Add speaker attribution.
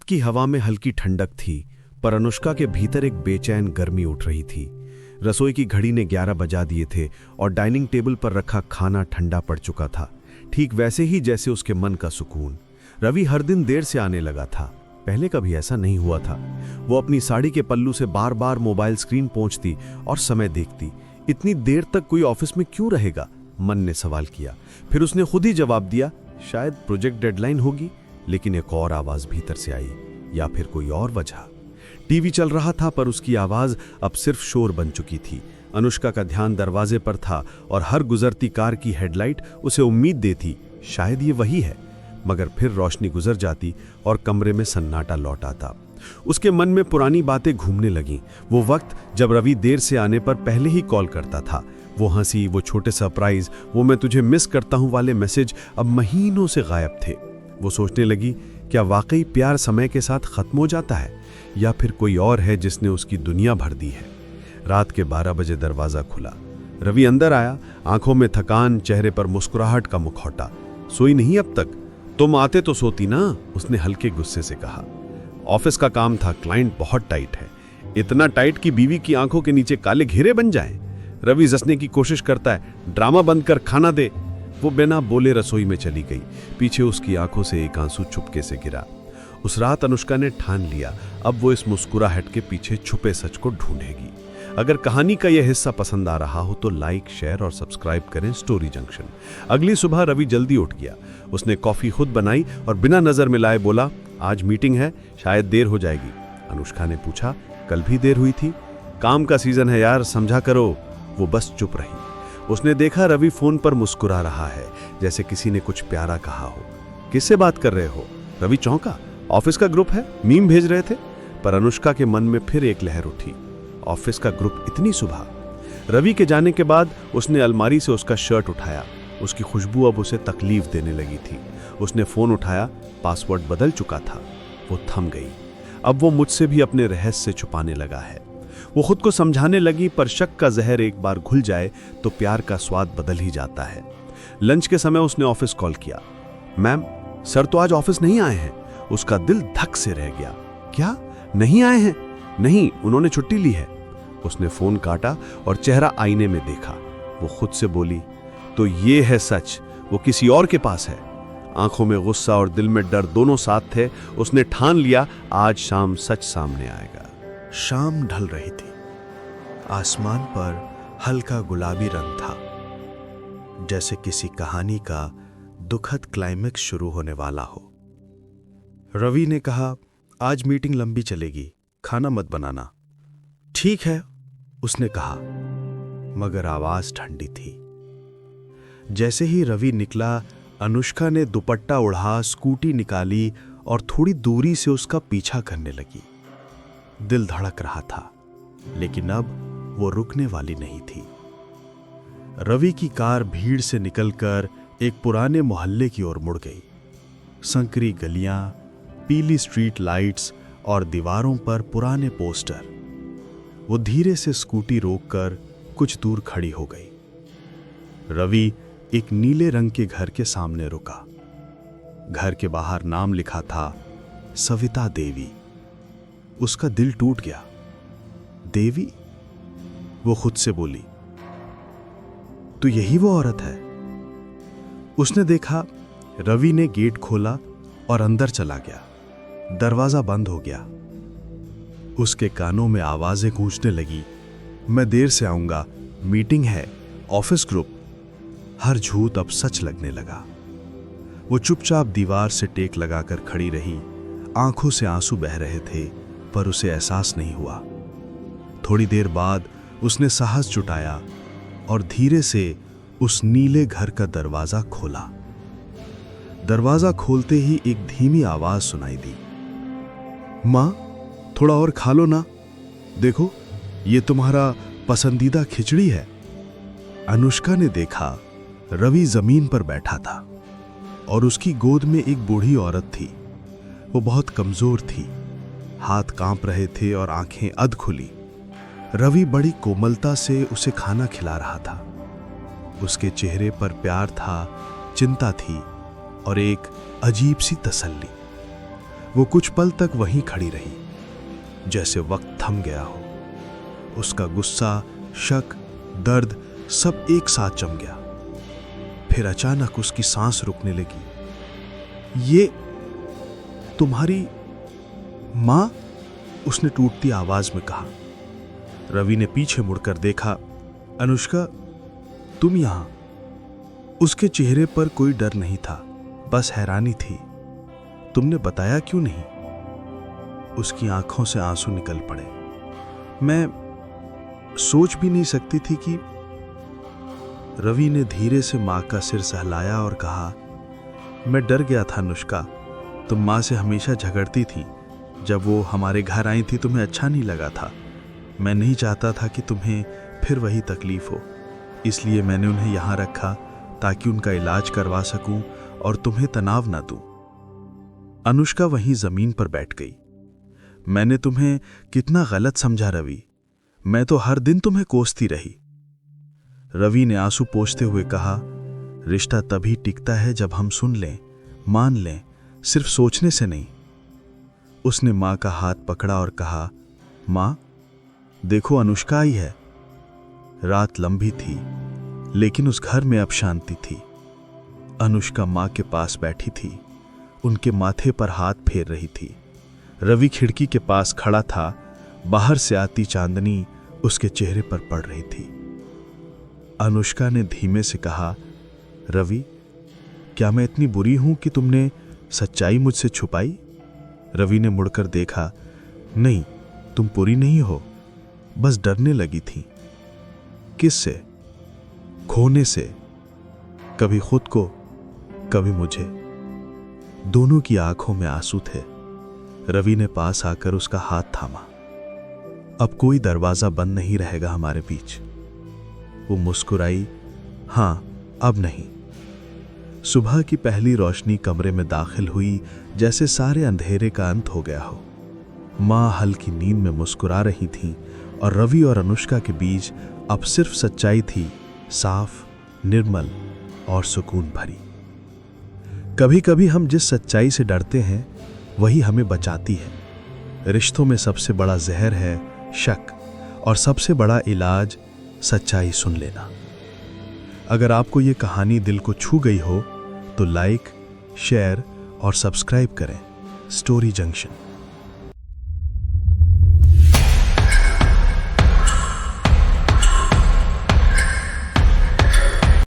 Speaker 1: की हवा में हल्की ठंडक थी, पर अनुष्का के भीतर एक बेचैन गर्मी उठ रही थी। रसोई की घड़ी ने 11 बजा दिए थे और डाइनिंग टेबल पर रखा खाना ठंडा पड़ चुका था, ठीक वैसे ही जैसे उसके मन का सुकून। रवि हर दिन देर से आने लगा था। पहले कभी ऐसा नहीं हुआ था। वो अपनी साड़ी के पल्लू से बार बार मोबाइल स्क्रीन पोंछती और समय देखती। इतनी देर तक कोई ऑफिस में क्यों रहेगा, मन ने सवाल किया। फिर उसने खुद ही जवाब दिया, शायद प्रोजेक्ट डेडलाइन होगी। लेकिन एक और आवाज भीतर से आई, या फिर कोई और वजह। टीवी चल रहा था, पर उसकी आवाज अब सिर्फ शोर बन चुकी थी। अनुष्का का ध्यान दरवाजे पर था और हर गुजरती कार की हेडलाइट उसे उम्मीद देती, शायद ये वही है। मगर फिर रोशनी गुजर जाती और कमरे में सन्नाटा लौट आता। उसके मन में पुरानी बातें घूमने लगीं। वो वक्त जब रवि देर से आने पर पहले ही कॉल करता था। वो हंसी, वो छोटे सरप्राइज, वो मैं तुझे मिस करता हूं वाले मैसेज अब महीनों से गायब थे। वो सोचने लगी, क्या वाकई प्यार समय के साथ खत्म हो जाता है, या फिर कोई और है जिसने उसकी दुनिया भर दी है। रात के 12 बजे दरवाजा खुला। रवि अंदर आया, आंखों में थकान, चेहरे पर मुस्कुराहट का मुखौटा। सोई नहीं अब तक? तुम आते तो सोती ना, उसने हल्के गुस्से से कहा। ऑफिस का काम था, क्लाइंट बहुत टाइट है। इतना टाइट कि बीवी की आंखों के नीचे काले घेरे बन जाएं। रवि जसने की कोशिश करता है, ड्रामा बंद कर खाना दे। वो बिना बोले रसोई में चली गई। पीछे उसकी आंखों से एक आंसू चुपके से गिरा। उस रात अनुष्का ने ठान लिया, अब वो इस मुस्कुराहट के पीछे छुपे सच को ढूंढेगी। अगर कहानी का यह हिस्सा पसंद आ रहा हो तो लाइक, शेयर और सब्सक्राइब करें स्टोरी जंक्शन। अगली सुबह रवि जल्दी उठ गया। उसने कॉफी खुद बनाई और बिना नजर मिलाए बोला, आज मीटिंग है, शायद देर हो जाएगी। अनुष्का ने पूछा, कल भी देर हुई थी? काम का सीजन है यार, समझा करो। वो बस चुप रही। उसने देखा रवि फोन पर मुस्कुरा रहा है, जैसे किसी ने कुछ प्यारा कहा हो। किससे बात कर रहे हो? रवि चौंका। ऑफिस का ग्रुप है, मीम भेज रहे थे। पर अनुष्का के मन में फिर एक लहर उठी। ऑफिस का ग्रुप इतनी सुबह? रवि के जाने के बाद उसने अलमारी से उसका शर्ट उठाया। उसकी खुशबू अब उसे तकलीफ देने लगी थी। उसने फोन उठाया, पासवर्ड बदल चुका था। वो थम गई। अब वो मुझसे भी अपने रहस्य छुपाने लगा है। वो खुद को समझाने लगी, पर शक का जहर एक बार घुल जाए तो प्यार का स्वाद बदल ही जाता है। लंच के समय उसने ऑफिस कॉल किया। मैम, सर तो आज ऑफिस नहीं आए हैं। उसका दिल धक से रह गया। क्या, नहीं आए हैं? नहीं, उन्होंने छुट्टी ली है। उसने फोन काटा और चेहरा आईने में देखा। वो खुद से बोली, तो ये है सच, वो किसी और के पास है। आंखों में गुस्सा और दिल में डर दोनों साथ थे। उसने ठान लिया, आज शाम सच सामने आएगा।
Speaker 2: शाम ढल रही थी। आसमान पर हल्का गुलाबी रंग था, जैसे किसी कहानी का दुखद क्लाइमेक्स शुरू होने वाला हो। रवि ने कहा, आज मीटिंग लंबी चलेगी, खाना मत बनाना। ठीक है, उसने कहा, मगर आवाज ठंडी थी। जैसे ही रवि निकला, अनुष्का ने दुपट्टा उड़ा, स्कूटी निकाली और थोड़ी दूरी से उसका पीछा करने लगी। दिल धड़क रहा था, लेकिन अब वो रुकने वाली नहीं थी। रवि की कार भीड़ से निकलकर एक पुराने मोहल्ले की ओर मुड़ गई। संकरी गलियां, पीली स्ट्रीट लाइट्स और दीवारों पर पुराने पोस्टर। वो धीरे से स्कूटी रोककर कुछ दूर खड़ी हो गई। रवि एक नीले रंग के घर के सामने रुका। घर के बाहर नाम लिखा था, सविता देवी। उसका दिल टूट गया। देवी? वो खुद से बोली, तो यही वो औरत है। उसने देखा, रवि ने गेट खोला और अंदर चला गया। दरवाजा बंद हो गया। उसके कानों में आवाजें गूंजने लगी, मैं देर से आऊंगा, मीटिंग है, ऑफिस ग्रुप। हर झूठ अब सच लगने लगा। वो चुपचाप दीवार से टेक लगाकर खड़ी रही। आंखों से आंसू बह रहे थे, पर उसे एहसास नहीं हुआ। थोड़ी देर बाद उसने साहस जुटाया और धीरे से उस नीले घर का दरवाजा खोला। दरवाजा खोलते ही एक धीमी आवाज सुनाई दी, मां, थोड़ा और खा लो ना, देखो ये तुम्हारा पसंदीदा खिचड़ी है। अनुष्का ने देखा, रवि जमीन पर बैठा था और उसकी गोद में एक बूढ़ी औरत थी। वो बहुत कमजोर थी, हाथ कांप रहे थे और आंखें अध खुली। रवि बड़ी कोमलता से उसे खाना खिला रहा था। उसके चेहरे पर प्यार था, चिंता थी और एक अजीब सी तसल्ली। वो कुछ पल तक वहीं खड़ी रही, जैसे वक्त थम गया हो। उसका गुस्सा, शक, दर्द सब एक साथ जम गया। फिर अचानक उसकी सांस रुकने लगी। ये तुम्हारी मां? उसने टूटती आवाज में कहा। रवि ने पीछे मुड़कर देखा। अनुष्का, तुम यहां? उसके चेहरे पर कोई डर नहीं था, बस हैरानी थी। तुमने बताया क्यों नहीं? उसकी आंखों से आंसू निकल पड़े। मैं सोच भी नहीं सकती थी कि। रवि ने धीरे से मां का सिर सहलाया और कहा, मैं डर गया था अनुष्का। तुम मां से हमेशा झगड़ती थी। जब वो हमारे घर आई थी तुम्हें अच्छा नहीं लगा था। मैं नहीं चाहता था कि तुम्हें फिर वही तकलीफ हो, इसलिए मैंने उन्हें यहां रखा ताकि उनका इलाज करवा सकूं और तुम्हें तनाव ना दूं। अनुष्का वहीं जमीन पर बैठ गई। मैंने तुम्हें कितना गलत समझा रवि। मैं तो हर दिन तुम्हें कोसती रही। रवि ने आंसू पोंछते हुए कहा, रिश्ता तभी टिकता है जब हम सुन लें, मान लें, सिर्फ सोचने से नहीं। उसने मां का हाथ पकड़ा और कहा, मां, देखो अनुष्का आई है। रात लंबी थी, लेकिन उस घर में अब शांति थी। अनुष्का मां के पास बैठी थी, उनके माथे पर हाथ फेर रही थी। रवि खिड़की के पास खड़ा था। बाहर से आती चांदनी उसके चेहरे पर पड़ रही थी। अनुष्का ने धीमे से कहा, रवि, क्या मैं इतनी बुरी हूं कि तुमने सच्चाई मुझसे छुपाई? रवि ने मुड़कर देखा। नहीं, तुम बुरी नहीं हो, बस डरने लगी थी। किससे? खोने से। कभी खुद को, कभी मुझे। दोनों की आंखों में आंसू थे। रवि ने पास आकर उसका हाथ थामा। अब कोई दरवाजा बंद नहीं रहेगा हमारे बीच। वो मुस्कुराई। हां, अब नहीं। सुबह की पहली रोशनी कमरे में दाखिल हुई, जैसे सारे अंधेरे का अंत हो गया हो। मां हल्की नींद में मुस्कुरा रही थीं और रवि और अनुष्का के बीच अब सिर्फ सच्चाई थी, साफ, निर्मल और सुकून भरी। कभी कभी हम जिस सच्चाई से डरते हैं वही हमें बचाती है। रिश्तों में सबसे बड़ा जहर है शक, और सबसे बड़ा इलाज सच्चाई सुन लेना। अगर आपको ये कहानी दिल को छू गई हो तो लाइक, शेयर और सब्सक्राइब करें। Story junction.